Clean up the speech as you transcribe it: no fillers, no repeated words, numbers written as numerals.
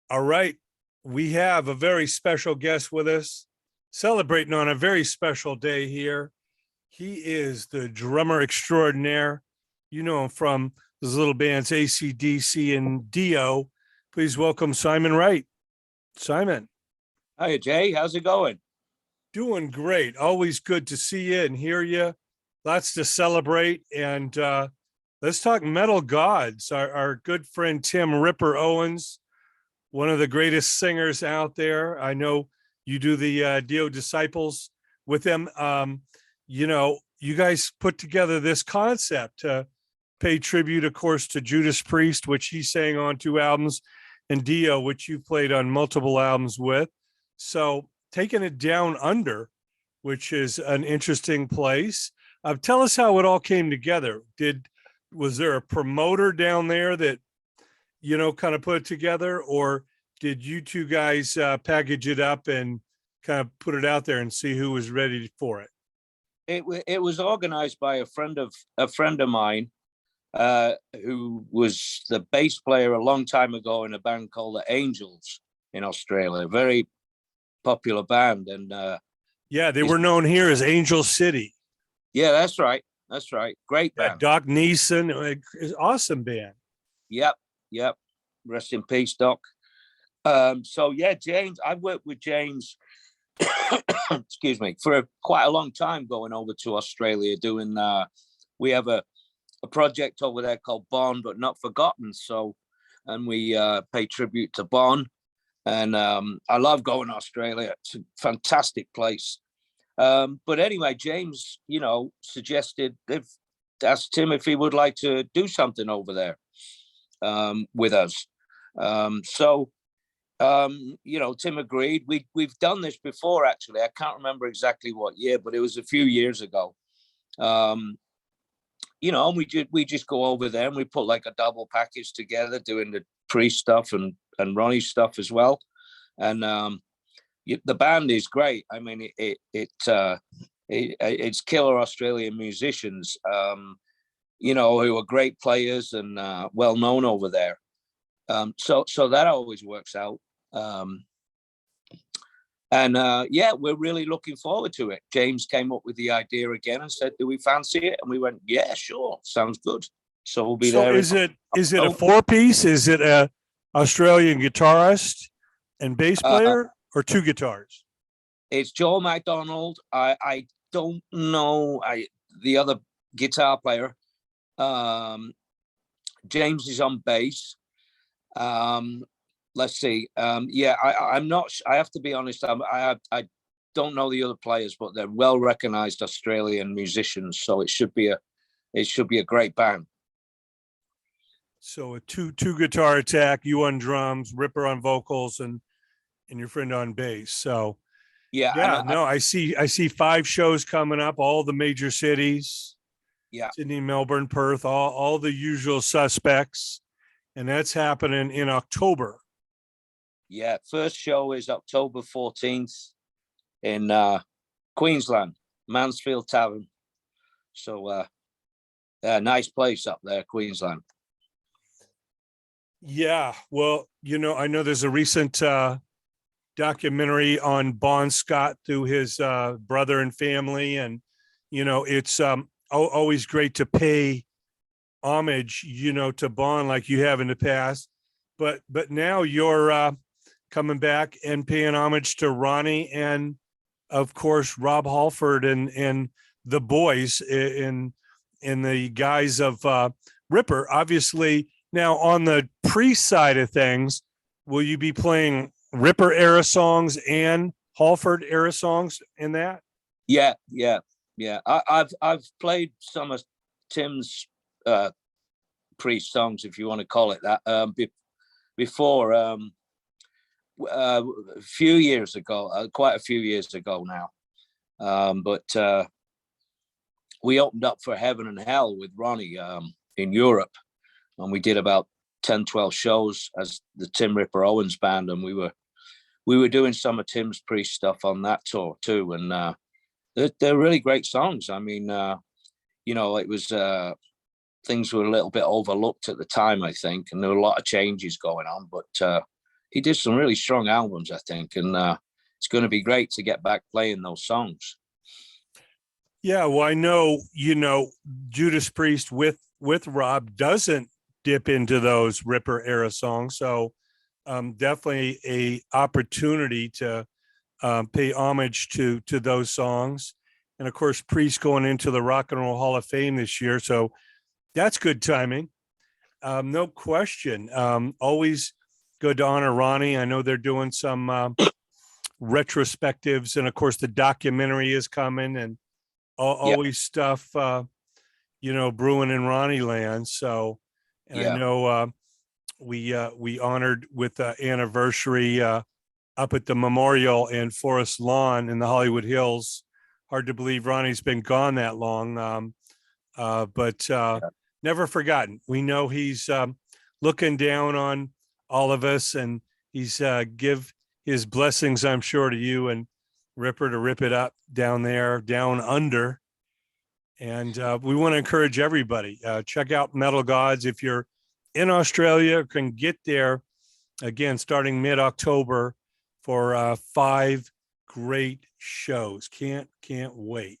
All right. We have a very special guest with us, celebrating on a very special day here. He is the drummer extraordinaire. You know him from those little bands AC/DC and DIO. Please welcome Simon Wright. Simon. Hi, Jay. How's it going? Doing great. Always good to see you and hear you. Lots to celebrate. And let's talk metal gods. Our good friend Tim Ripper Owens, one of the greatest singers out there. I know you do the DIO Disciples with them. You guys put together this concept to pay tribute, of course, to Judas Priest, which he sang on 2 albums, and DIO, which you've played on multiple albums with. So taking it down under, which is an interesting place. Tell us how it all came together. Was there a promoter down there that, kind of put it together, or did you two guys package it up and kind of put it out there and see who was ready for it? It was organized by a friend of mine, who was the bass player a long time ago in a band called the Angels in Australia, a very popular band. And they were known here as Angel City. Yeah, that's right. Great band. Doc Neeson, awesome band. Yep. Rest in peace, Doc. James, I've worked with James excuse me, for quite a long time, going over to Australia doing we have a project over there called Born But Not Forgotten. And we pay tribute to Bon. And I love going to Australia. It's a fantastic place. But anyway, James, suggested, asked Tim if he would like to do something over there with us. Tim agreed. We've done this before, actually. I can't remember exactly what year, but it was a few years ago. And we just go over there and we put like a double package together, doing the Priest stuff and Ronnie stuff as well. And the band is great. I mean, it's killer Australian musicians, who are great players and well known over there. So that always works out. We're really looking forward to it. James came up with the idea again and said, do we fancy it? And we went, yeah, sure. Sounds good. So we'll be there. Is it a 4-piece? Is it a Australian guitarist and bass player or 2 guitars? It's Joel McDonald. I don't know the other guitar player. James is on bass. Let's see. I'm not. I have to be honest. I don't know the other players, but they're well recognized Australian musicians. So it should be a great band. So a two guitar attack, you on drums, Ripper on vocals, and your friend on bass. So I see 5 shows coming up, all the major cities. Yeah, Sydney, Melbourne, Perth, all the usual suspects. And that's happening in October. Yeah, first show is October 14th in Queensland, Mansfield Tavern. So, nice place up there, Queensland. Yeah, well, I know there's a recent documentary on Bon Scott through his brother and family. And, it's always great to pay homage, to Bon like you have in the past, but now you're coming back and paying homage to Ronnie and of course Rob Halford and the boys in the guise of Ripper. Obviously, now on the Priest side of things, will you be playing Ripper era songs and Halford era songs in that? Yeah. I've played some of Tim's Priest songs, if you want to call it that, before a few years ago, quite a few years ago now. But we opened up for Heaven and Hell with Ronnie in Europe, and we did about 10, 12 shows as the Tim Ripper Owens band, and we were doing some of Tim's Priest stuff on that tour too, and they're really great songs. I mean, it was things were a little bit overlooked at the time, I think, and there were a lot of changes going on, but he did some really strong albums, I think, and it's going to be great to get back playing those songs. Yeah, well, I know, Judas Priest with Rob doesn't dip into those Ripper era songs, so definitely a opportunity to pay homage to those songs. And of course, Priest going into the Rock and Roll Hall of Fame this year, so that's good timing. No question. Always good to honor Ronnie. I know they're doing some retrospectives, and of course, the documentary is coming, and always stuff, brewing in Ronnie land. So, and I know we honored with anniversary up at the memorial in Forest Lawn in the Hollywood Hills. Hard to believe Ronnie's been gone that long, but never forgotten. We know he's looking down on all of us, and he's give his blessings, I'm sure, to you and Ripper to rip it up down there, down under. And we want to encourage everybody, check out Metal Gods. If you're in Australia, can get there again, starting mid-October for 5 great shows. Can't wait.